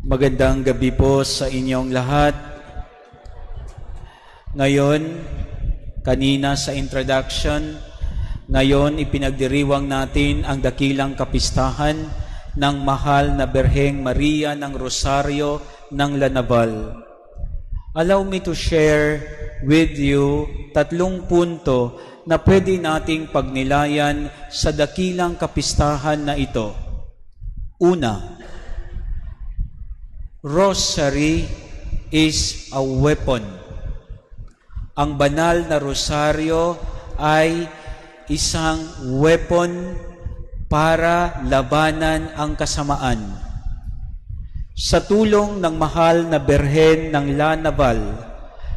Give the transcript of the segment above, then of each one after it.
Magandang gabi po sa inyong lahat. Ngayon, kanina sa introduction, ngayon ipinagdiriwang natin ang dakilang kapistahan ng mahal na Birheng Maria ng Rosario ng Lanaval. Allow me to share with you 3 punto na pwede nating pagnilayan sa dakilang kapistahan na ito. Una, Rosary is a weapon. Ang banal na rosaryo ay isang weapon para labanan ang kasamaan. Sa tulong ng mahal na Birhen ng Lanaval,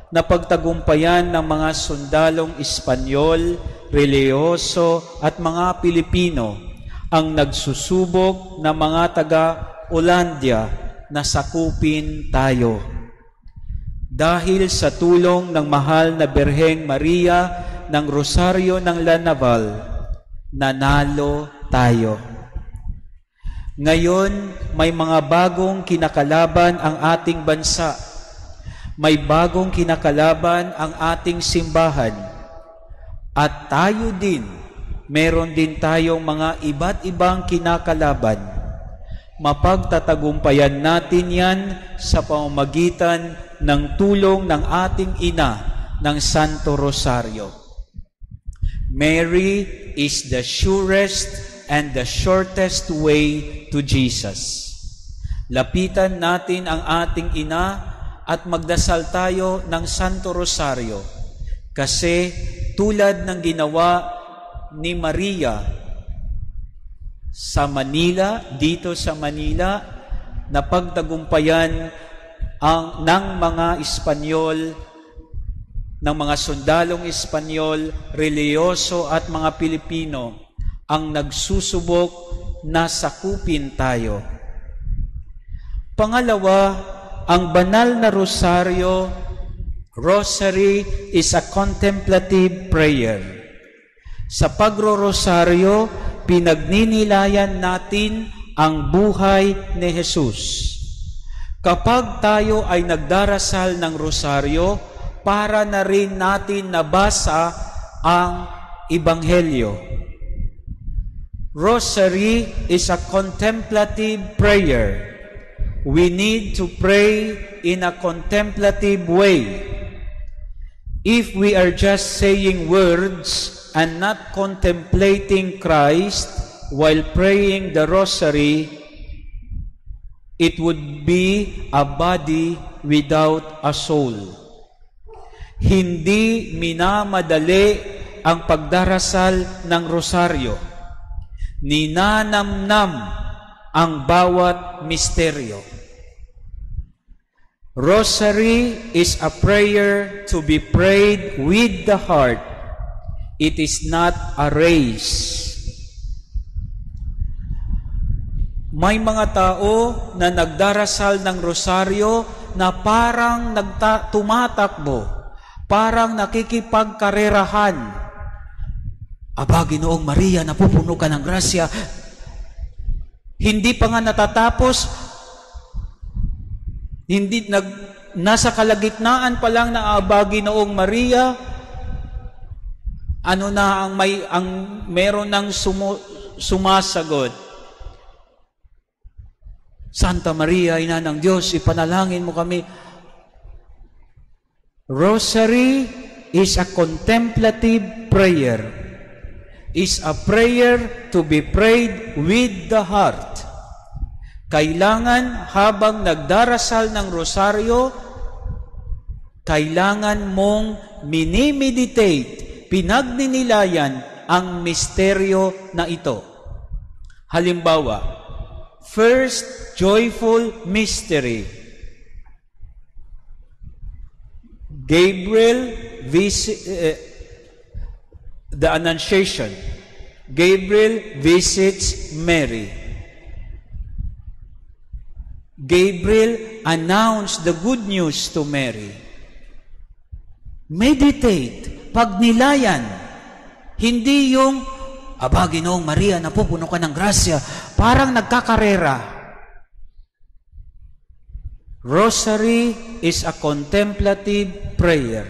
na pagtagumpayan ng mga sundalong Espanyol, reliyoso at mga Pilipino ang nagsusubok na mga taga-Olandia na sakupin tayo. Dahil sa tulong ng mahal na Birheng Maria ng Rosario ng Lanaval, nanalo tayo. Ngayon, may mga bagong kinakalaban ang ating bansa. May bagong kinakalaban ang ating simbahan. At tayo din, meron din tayong mga iba't ibang kinakalaban. Mapagtatagumpayan natin yan sa pamamagitan ng tulong ng ating ina ng Santo Rosario. Mary is the surest and the shortest way to Jesus. Lapitan natin ang ating ina at magdasal tayo ng Santo Rosario kasi tulad ng ginawa ni Maria sa Manila, dito sa Manila, na pagtagumpayan ng mga Espanyol, ng mga sundalong Espanyol, reliyoso at mga Pilipino, ang nagsusubok na sakupin tayo. Pangalawa, ang banal na rosaryo, rosary is a contemplative prayer. Sa pagro-rosaryo, pinagninilayan natin ang buhay ni Jesus. Kapag tayo ay nagdarasal ng rosaryo, para na rin natin nabasa ang Ebanghelyo. Rosary is a contemplative prayer. We need to pray in a contemplative way. If we are just saying words and not contemplating Christ while praying the rosary, it would be a body without a soul. Hindi minamadali ang pagdarasal ng rosaryo. Ninanamnam ang bawat misteryo. Rosary is a prayer to be prayed with the heart. It is not a race. May mga tao na nagdarasal ng rosaryo na parang tumatakbo, parang nakikipagkarerahan. Aba, Ginoong Maria, napupuno ka ng grasya. Hindi pa nga natatapos, nasa kalagitnaan pa lang na Aba, Ginoong Maria, meron ng sumasagot. Santa Maria, Ina ng Diyos, ipanalangin mo kami. Rosary is a contemplative prayer. Is a prayer to be prayed with the heart. Kailangan habang nagdarasal ng rosaryo, kailangan mong minimeditate, pinagninilayan ang misteryo na ito. Halimbawa, first joyful mystery. Gabriel the Annunciation. Gabriel visits Mary. Gabriel announced the good news to Mary. Meditate, pagnilayan. Hindi yung, aba, Ginoong Maria, napupuno ka ng grasya, parang nagkakarera. Rosary is a contemplative prayer.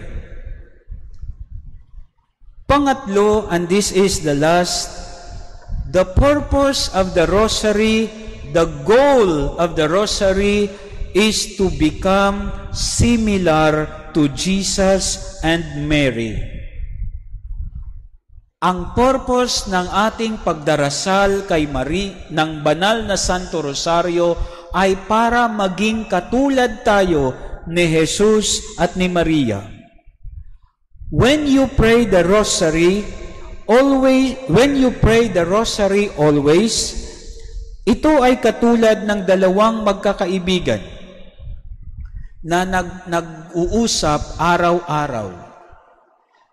Pangatlo, and this is the last, the purpose of the Rosary, the goal of the Rosary is to become similar to Jesus and Mary. Ang purpose ng ating pagdarasal kay ng banal na Santo Rosario ay para maging katulad tayo ni Jesus at ni Maria. When you pray the Rosary, always, ito ay katulad ng dalawang magkakaibigan na nag-uusap araw-araw.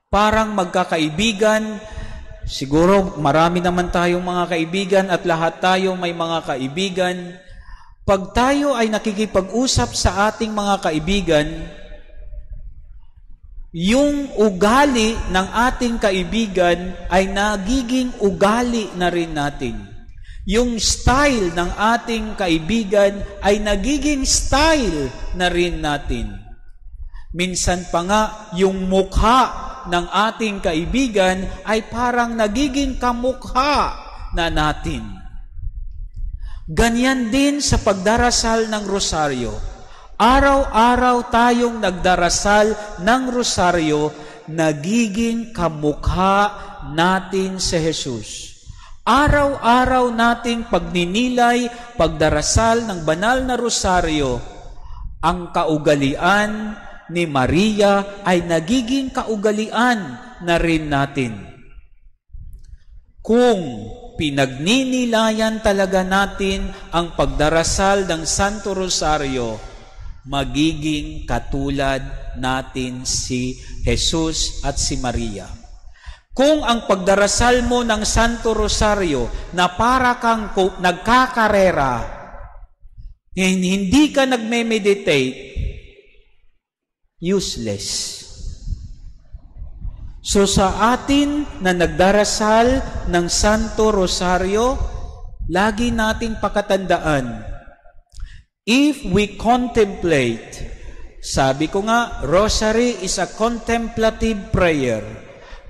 Parang magkakaibigan, siguro marami naman tayong mga kaibigan at lahat tayo may mga kaibigan. Pag tayo ay nakikipag-usap sa ating mga kaibigan, yung ugali ng ating kaibigan ay nagiging ugali na rin natin. Yung style ng ating kaibigan ay nagiging style na rin natin. Minsan pa nga, yung mukha ng ating kaibigan ay parang nagiging kamukha na natin. Ganyan din sa pagdarasal ng rosaryo. Araw-araw tayong nagdarasal ng rosaryo, nagiging kamukha natin si Jesus. Araw-araw nating pagninilay, pagdarasal ng banal na rosaryo, ang kaugalian ni Maria ay nagiging kaugalian na rin natin. Kung pinagninilayan talaga natin ang pagdarasal ng Santo Rosario, magiging katulad natin si Jesus at si Maria. Kung ang pagdarasal mo ng Santo Rosario na para kang nagkakarera, hindi ka nagme-meditate, useless. So sa atin na nagdarasal ng Santo Rosario, lagi nating pakatandaan, if we contemplate, sabi ko nga, Rosary is a contemplative prayer.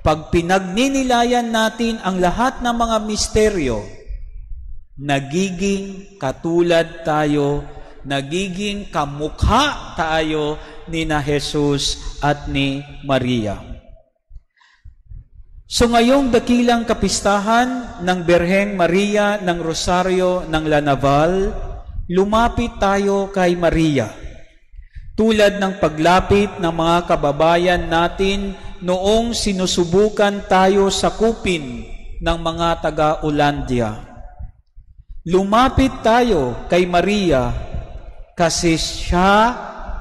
Pag pinagninilayan natin ang lahat ng mga misteryo, nagiging katulad tayo, nagiging kamukha tayo ni na Jesus at ni Maria. So ngayong dakilang kapistahan ng Birheng Maria ng Rosario ng La Naval, lumapit tayo kay Maria. Tulad ng paglapit ng mga kababayan natin noong sinusubukan tayo sakupin ng mga taga-Ulandia. Lumapit tayo kay Maria kasi siya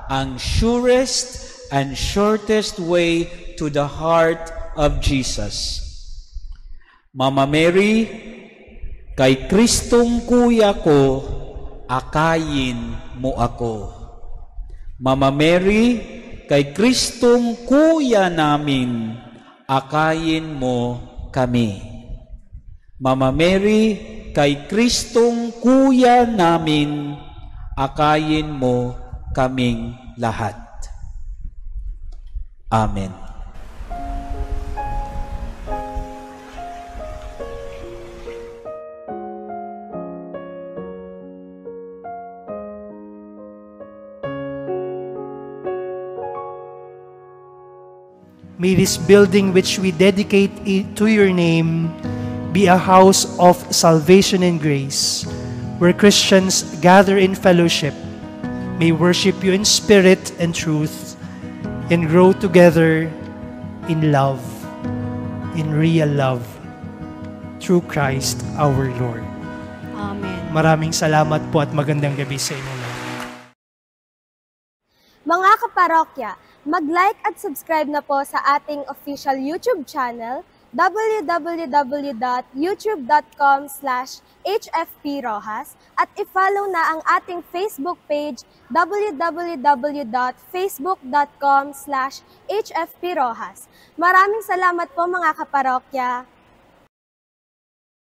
ang surest and shortest way to the heart of Jesus. Mama Mary, kay Kristong kuya ko, akayin mo ako. Mama Mary, kay Kristong kuya namin, akayin mo kami. Mama Mary, kay Kristong kuya namin, akayin mo kaming lahat. Amen. May this building which we dedicate to your name be a house of salvation and grace, where Christians gather in fellowship, may worship you in spirit and truth, and grow together in love, in real love, through Christ our Lord. Amen. Maraming salamat po at magandang gabi sa inyo lahat. Mga kaparokya, mag-like at subscribe na po sa ating official YouTube channel, www.youtube.com/hfprojas, at i-follow na ang ating Facebook page, www.facebook.com/hfprojas. Maraming salamat po mga kaparokya!